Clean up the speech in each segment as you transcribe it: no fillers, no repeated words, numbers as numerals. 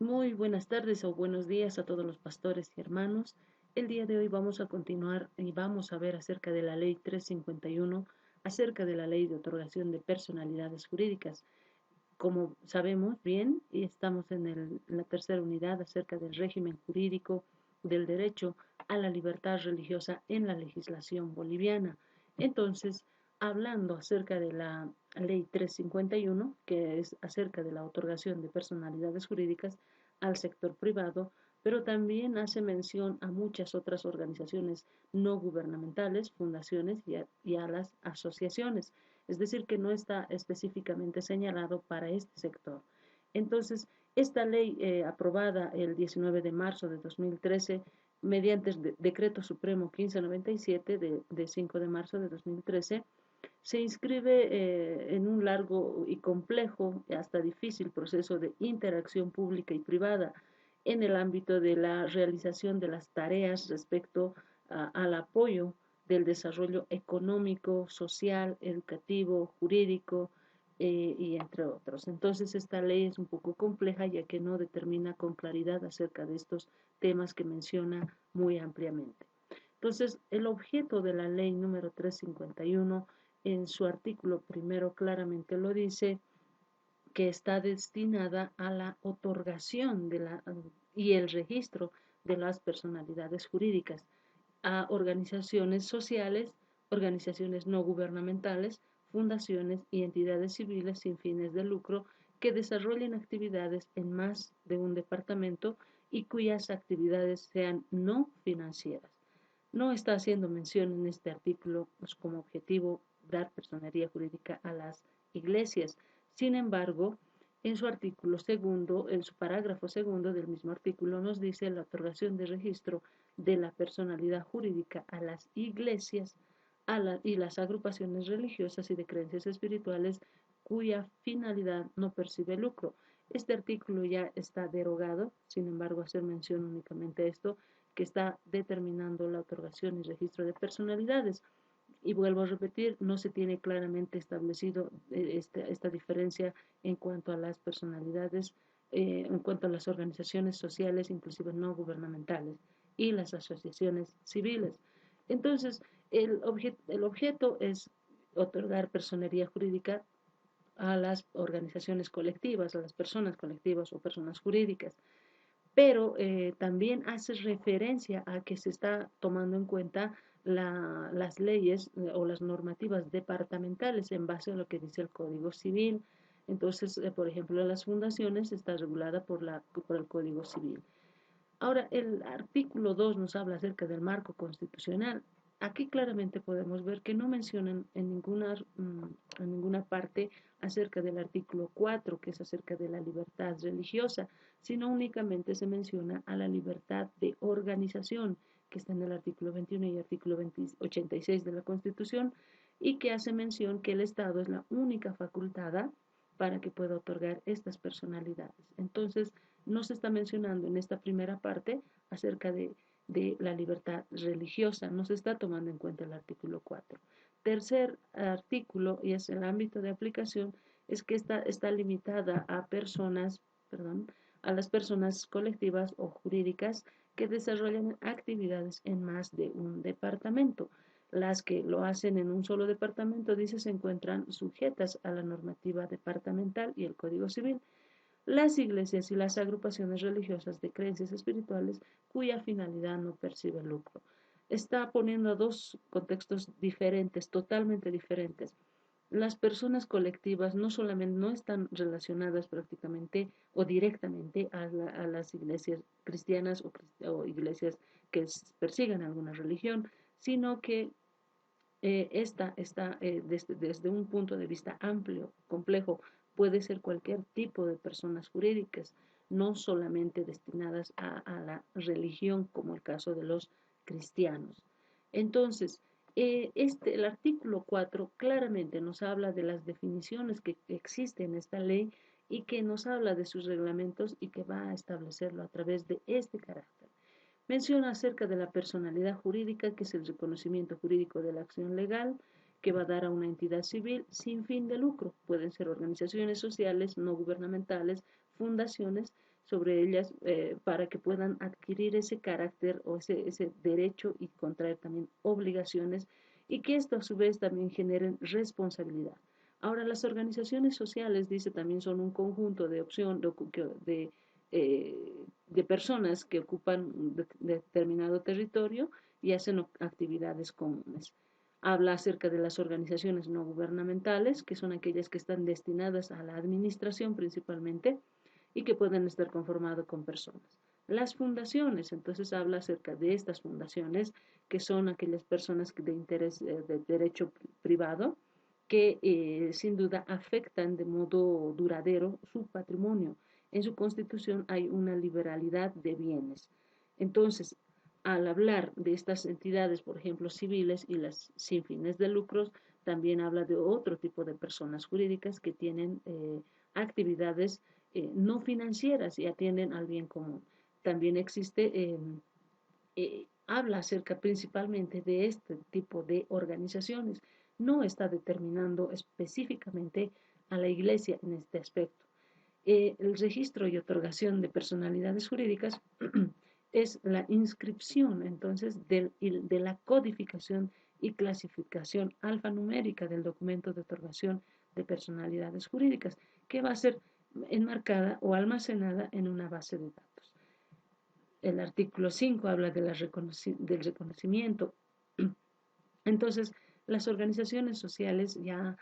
Muy buenas tardes o buenos días a todos los pastores y hermanos. El día de hoy vamos a continuar y vamos a ver acerca de la Ley 351, acerca de la Ley de Otorgación de Personalidades Jurídicas. Como sabemos bien, y estamos en la tercera unidad acerca del régimen jurídico del derecho a la libertad religiosa en la legislación boliviana. Entonces, hablando acerca de la Ley 351, que es acerca de la otorgación de personalidades jurídicas al sector privado, pero también hace mención a muchas otras organizaciones no gubernamentales, fundaciones y a las asociaciones. Es decir, que no está específicamente señalado para este sector. Entonces, esta ley aprobada el 19 de marzo de 2013 mediante el Decreto Supremo 1597 de 5 de marzo de 2013, se inscribe en un largo y complejo, hasta difícil proceso de interacción pública y privada en el ámbito de la realización de las tareas respecto al apoyo del desarrollo económico, social, educativo, jurídico y entre otros. Entonces, esta ley es un poco compleja ya que no determina con claridad acerca de estos temas que menciona muy ampliamente. Entonces, el objeto de la ley número 351 en su artículo primero claramente lo dice, que está destinada a la otorgación y el registro de las personalidades jurídicas a organizaciones sociales, organizaciones no gubernamentales, fundaciones y entidades civiles sin fines de lucro que desarrollen actividades en más de un departamento y cuyas actividades sean no financieras. No está haciendo mención en este artículo pues, como objetivo dar personería jurídica a las iglesias. Sin embargo, en su artículo segundo, en su parágrafo segundo del mismo artículo, nos dice la otorgación de registro de la personalidad jurídica a las iglesias y las agrupaciones religiosas y de creencias espirituales cuya finalidad no percibe lucro. Este artículo ya está derogado, sin embargo, hacer mención únicamente a esto, que está determinando la otorgación y registro de personalidades. Y vuelvo a repetir, no se tiene claramente establecido esta diferencia en cuanto a las personalidades, en cuanto a las organizaciones sociales, inclusive no gubernamentales, y las asociaciones civiles. Entonces, el objeto es otorgar personería jurídica a las organizaciones colectivas, a las personas colectivas o personas jurídicas, pero también hace referencia a que se está tomando en cuenta las leyes o las normativas departamentales en base a lo que dice el Código Civil. Entonces, por ejemplo, las fundaciones está regulada por el Código Civil. Ahora, el artículo 2 nos habla acerca del marco constitucional. Aquí claramente podemos ver que no mencionan en ninguna parte acerca del artículo 4, que es acerca de la libertad religiosa, sino únicamente se menciona a la libertad de organización, que está en el artículo 21 y artículo 86 de la Constitución, y que hace mención que el Estado es la única facultada para que pueda otorgar estas personalidades. Entonces, no se está mencionando en esta primera parte acerca de la libertad religiosa, no se está tomando en cuenta el artículo 4. Tercer artículo, y es el ámbito de aplicación, es que está limitada a personas, perdón, a las personas colectivas o jurídicas que desarrollan actividades en más de un departamento. Las que lo hacen en un solo departamento, dice, se encuentran sujetas a la normativa departamental y el Código Civil. Las iglesias y las agrupaciones religiosas de creencias espirituales cuya finalidad no percibe lucro. Está poniendo dos contextos diferentes, totalmente diferentes. Las personas colectivas no solamente no están relacionadas prácticamente o directamente a las iglesias cristianas o iglesias que persigan alguna religión, sino que esta está desde un punto de vista amplio, complejo, puede ser cualquier tipo de personas jurídicas, no solamente destinadas a la religión, como el caso de los cristianos. Entonces, el artículo 4 claramente nos habla de las definiciones que existen en esta ley y que nos habla de sus reglamentos y que va a establecerlo a través de este carácter. Menciona acerca de la personalidad jurídica, que es el reconocimiento jurídico de la acción legal que va a dar a una entidad civil sin fin de lucro. Pueden ser organizaciones sociales, no gubernamentales, fundaciones, sobre ellas para que puedan adquirir ese carácter o ese derecho y contraer también obligaciones y que esto a su vez también generen responsabilidad. Ahora, las organizaciones sociales, dice, también son un conjunto de opción de personas que ocupan determinado territorio y hacen actividades comunes. Habla acerca de las organizaciones no gubernamentales, que son aquellas que están destinadas a la administración principalmente y que pueden estar conformadas con personas. Las fundaciones, entonces habla acerca de estas fundaciones, que son aquellas personas de interés de derecho privado, que sin duda afectan de modo duradero su patrimonio. En su constitución hay una liberalidad de bienes. Entonces, al hablar de estas entidades, por ejemplo, civiles y las sin fines de lucros, también habla de otro tipo de personas jurídicas que tienen actividades no financieras y atienden al bien común. También existe, habla acerca principalmente de este tipo de organizaciones. No está determinando específicamente a la Iglesia en este aspecto. El registro y otorgación de personalidades jurídicas es la inscripción entonces de la codificación y clasificación alfanumérica del documento de otorgación de personalidades jurídicas, que va a ser enmarcada o almacenada en una base de datos. El artículo 5 habla de del reconocimiento. Entonces, las organizaciones sociales, ya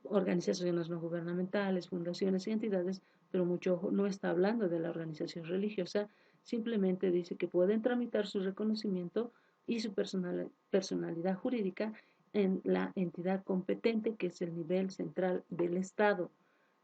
organizaciones no gubernamentales, fundaciones y entidades, pero mucho ojo, no está hablando de la organización religiosa, simplemente dice que pueden tramitar su reconocimiento y su personalidad jurídica en la entidad competente, que es el nivel central del Estado.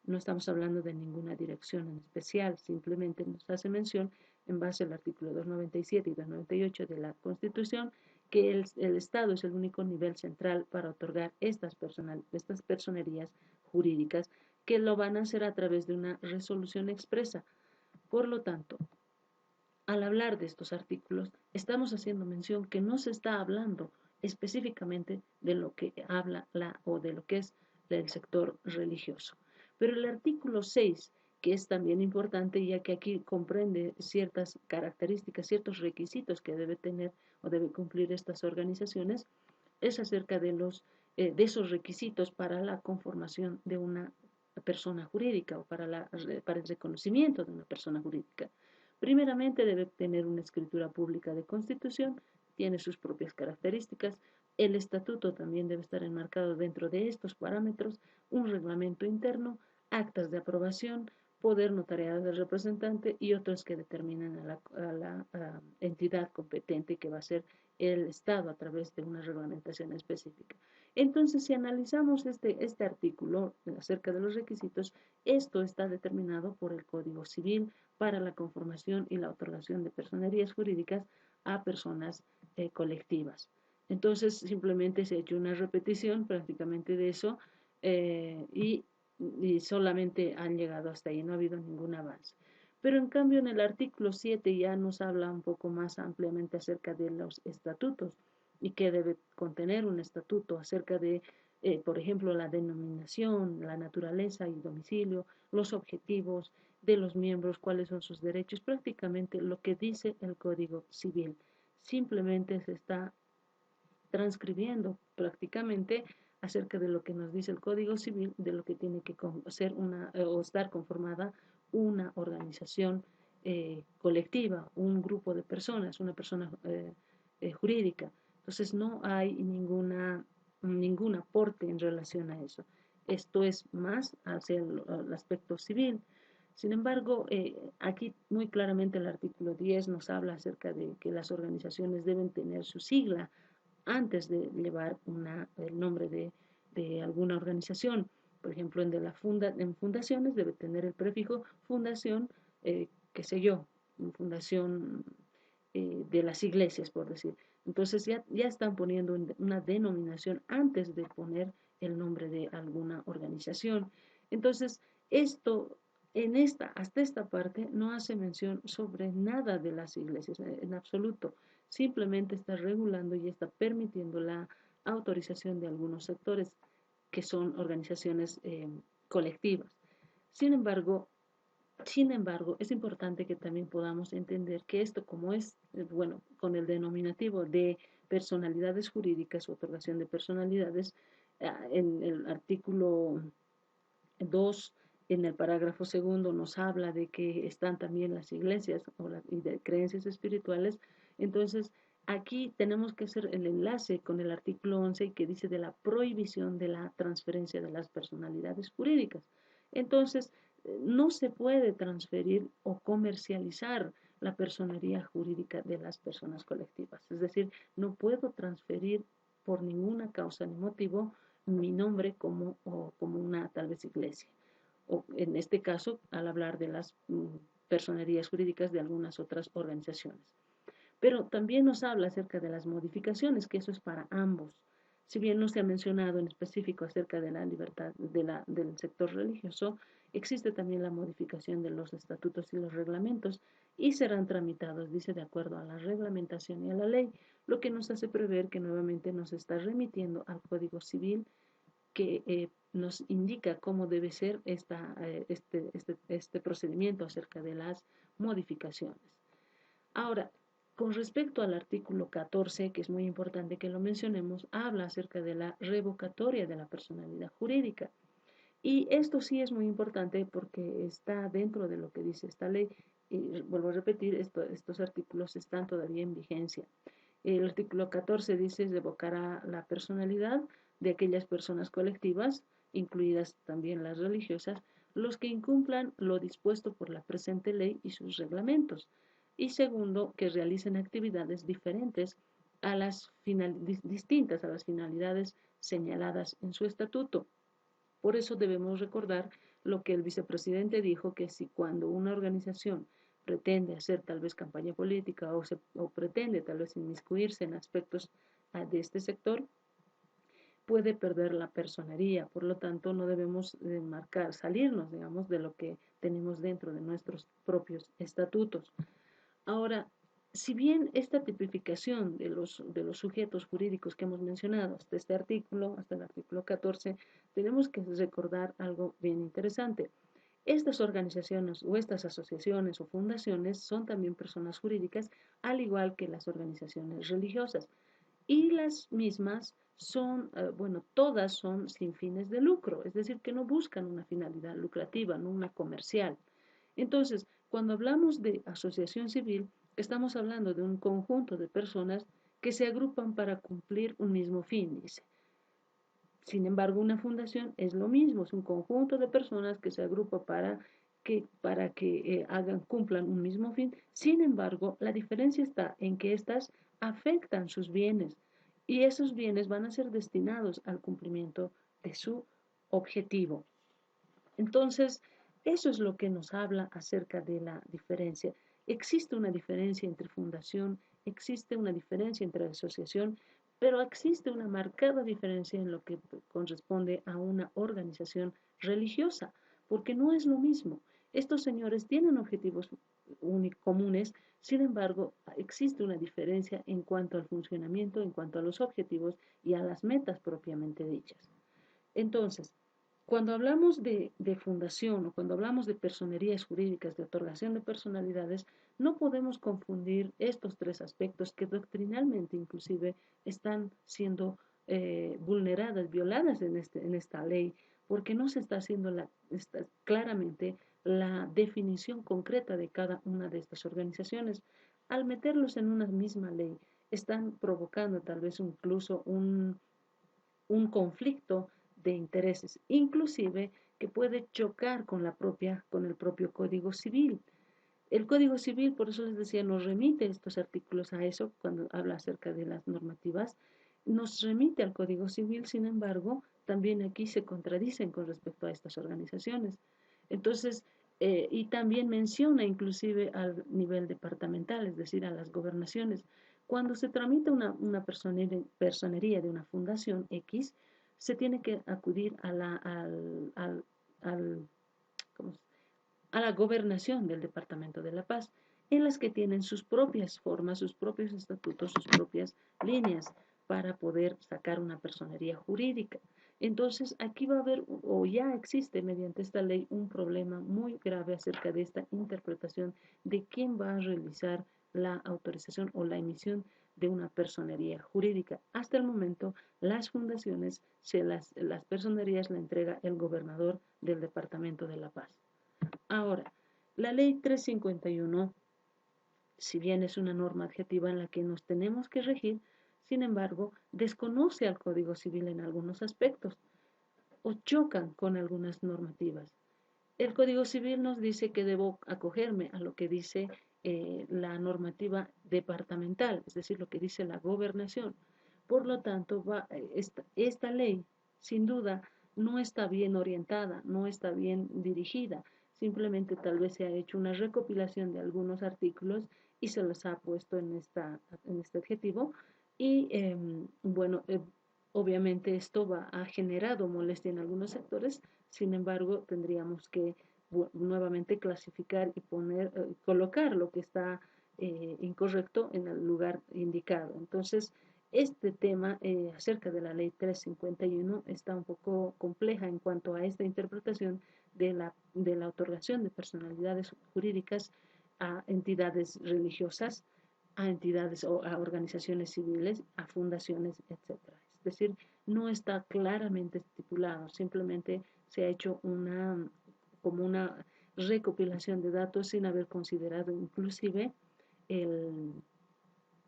No estamos hablando de ninguna dirección en especial, simplemente nos hace mención en base al artículo 297 y 298 de la Constitución que el Estado es el único nivel central para otorgar estas personerías jurídicas que lo van a hacer a través de una resolución expresa. Por lo tanto, al hablar de estos artículos, estamos haciendo mención que no se está hablando específicamente de lo que habla o de lo que es el sector religioso. Pero el artículo 6, que es también importante, ya que aquí comprende ciertas características, ciertos requisitos que debe tener o debe cumplir estas organizaciones, es acerca de esos requisitos para la conformación de una persona jurídica o para el reconocimiento de una persona jurídica. Primeramente debe tener una escritura pública de constitución, tiene sus propias características. El estatuto también debe estar enmarcado dentro de estos parámetros, un reglamento interno, actas de aprobación, poder notariado del representante y otros que determinan a la entidad competente que va a ser el Estado a través de una reglamentación específica. Entonces, si analizamos este artículo acerca de los requisitos, esto está determinado por el Código Civil para la conformación y la otorgación de personerías jurídicas a personas colectivas. Entonces, simplemente se ha hecho una repetición prácticamente de eso y solamente han llegado hasta ahí, no ha habido ningún avance. Pero en cambio en el artículo 7 ya nos habla un poco más ampliamente acerca de los estatutos y qué debe contener un estatuto acerca de, por ejemplo, la denominación, la naturaleza y domicilio, los objetivos de los miembros, cuáles son sus derechos, prácticamente lo que dice el Código Civil. Simplemente se está transcribiendo prácticamente acerca de lo que nos dice el Código Civil, de lo que tiene que ser o estar conformada una organización colectiva, un grupo de personas, una persona jurídica. Entonces no hay ningún aporte en relación a eso. Esto es más hacia el aspecto civil. Sin embargo, aquí muy claramente el artículo 10 nos habla acerca de que las organizaciones deben tener su sigla antes de llevar el nombre de alguna organización. Por ejemplo, en fundaciones debe tener el prefijo fundación, qué sé yo, fundación de las iglesias, por decir. Entonces ya están poniendo una denominación antes de poner el nombre de alguna organización. Entonces, esto hasta esta parte no hace mención sobre nada de las iglesias en absoluto. Simplemente está regulando y está permitiendo la autorización de algunos sectores que son organizaciones colectivas. Sin embargo, Sin embargo, es importante que también podamos entender que esto, como es, bueno, con el denominativo de personalidades jurídicas, otorgación de personalidades, en el artículo 2, en el parágrafo segundo, nos habla de que están también las iglesias y de creencias espirituales. Entonces, aquí tenemos que hacer el enlace con el artículo 11 que dice de la prohibición de la transferencia de las personalidades jurídicas. Entonces, no se puede transferir o comercializar la personería jurídica de las personas colectivas. Es decir, no puedo transferir por ninguna causa ni motivo mi nombre como una tal vez iglesia. O en este caso, al hablar de las personerías jurídicas de algunas otras organizaciones. Pero también nos habla acerca de las modificaciones, que eso es para ambos. Si bien no se ha mencionado en específico acerca de la libertad del sector religioso, existe también la modificación de los estatutos y los reglamentos y serán tramitados, dice, de acuerdo a la reglamentación y a la ley, lo que nos hace prever que nuevamente nos está remitiendo al Código Civil que nos indica cómo debe ser este procedimiento acerca de las modificaciones. Ahora, con respecto al artículo 14, que es muy importante que lo mencionemos, habla acerca de la revocatoria de la personalidad jurídica. Y esto sí es muy importante porque está dentro de lo que dice esta ley. Y vuelvo a repetir, estos artículos están todavía en vigencia. El artículo 14 dice revocará la personalidad de aquellas personas colectivas, incluidas también las religiosas, los que incumplan lo dispuesto por la presente ley y sus reglamentos. Y segundo, que realicen actividades diferentes a distintas a las finalidades señaladas en su estatuto. Por eso debemos recordar lo que el vicepresidente dijo, que si cuando una organización pretende hacer tal vez campaña política o pretende tal vez inmiscuirse en aspectos de este sector, puede perder la personería. Por lo tanto, no debemos salirnos, digamos, de lo que tenemos dentro de nuestros propios estatutos. Ahora, si bien esta tipificación de los sujetos jurídicos que hemos mencionado hasta este artículo, hasta el artículo 14, tenemos que recordar algo bien interesante. Estas organizaciones o estas asociaciones o fundaciones son también personas jurídicas, al igual que las organizaciones religiosas. Y las mismas son, bueno, todas son sin fines de lucro, es decir, que no buscan una finalidad lucrativa, no una comercial. Entonces, cuando hablamos de asociación civil, estamos hablando de un conjunto de personas que se agrupan para cumplir un mismo fin, dice. Sin embargo, una fundación es lo mismo, es un conjunto de personas que se agrupa para que cumplan un mismo fin. Sin embargo, la diferencia está en que éstas afectan sus bienes y esos bienes van a ser destinados al cumplimiento de su objetivo. Entonces, eso es lo que nos habla acerca de la diferencia. Existe una diferencia entre fundación, existe una diferencia entre asociación, pero existe una marcada diferencia en lo que corresponde a una organización religiosa, porque no es lo mismo. Estos señores tienen objetivos comunes, sin embargo, existe una diferencia en cuanto al funcionamiento, en cuanto a los objetivos y a las metas propiamente dichas. Entonces, cuando hablamos de fundación o cuando hablamos de personerías jurídicas, de otorgación de personalidades, no podemos confundir estos tres aspectos que doctrinalmente inclusive están siendo vulneradas, violadas en esta ley, porque no se está haciendo claramente la definición concreta de cada una de estas organizaciones. Al meterlos en una misma ley, están provocando tal vez incluso un conflicto de intereses, inclusive que puede chocar con el propio Código Civil. El Código Civil, por eso les decía, nos remite estos artículos a eso, cuando habla acerca de las normativas, nos remite al Código Civil, sin embargo, también aquí se contradicen con respecto a estas organizaciones. Entonces, y también menciona inclusive al nivel departamental, es decir, a las gobernaciones. Cuando se tramita una personería de una fundación X, se tiene que acudir al, a la gobernación del Departamento de La Paz, en las que tienen sus propias formas, sus propios estatutos, sus propias líneas para poder sacar una personería jurídica. Entonces, aquí va a haber, o ya existe mediante esta ley, un problema muy grave acerca de esta interpretación de quién va a realizar la autorización o la emisión de una personería jurídica. Hasta el momento, las fundaciones, las personerías la entrega el gobernador del Departamento de La Paz. Ahora, la ley 351, si bien es una norma adjetiva en la que nos tenemos que regir, sin embargo, desconoce al Código Civil en algunos aspectos o chocan con algunas normativas. El Código Civil nos dice que debo acogerme a lo que dice la normativa departamental, es decir, lo que dice la gobernación. Por lo tanto, esta ley, sin duda, no está bien orientada, no está bien dirigida. Simplemente tal vez se ha hecho una recopilación de algunos artículos y se los ha puesto en este adjetivo. Y bueno, obviamente esto ha generado molestia en algunos sectores, sin embargo, tendríamos que nuevamente clasificar y colocar lo que está incorrecto en el lugar indicado. Entonces, este tema acerca de la ley 351 está un poco compleja en cuanto a esta interpretación de la otorgación de personalidades jurídicas a entidades religiosas, a entidades o a organizaciones civiles, a fundaciones, etcétera. Es decir, no está claramente estipulado, simplemente se ha hecho como una recopilación de datos sin haber considerado inclusive el,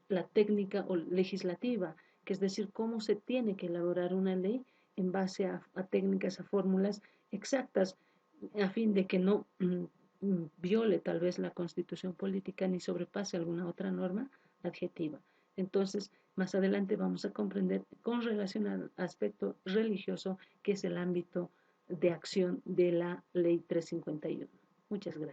la técnica o legislativa, que es decir, cómo se tiene que elaborar una ley en base a técnicas, a fórmulas exactas, a fin de que no viole tal vez la constitución política ni sobrepase alguna otra norma adjetiva. Entonces, más adelante vamos a comprender con relación al aspecto religioso, que es el ámbito de acción de la ley 351. Muchas gracias.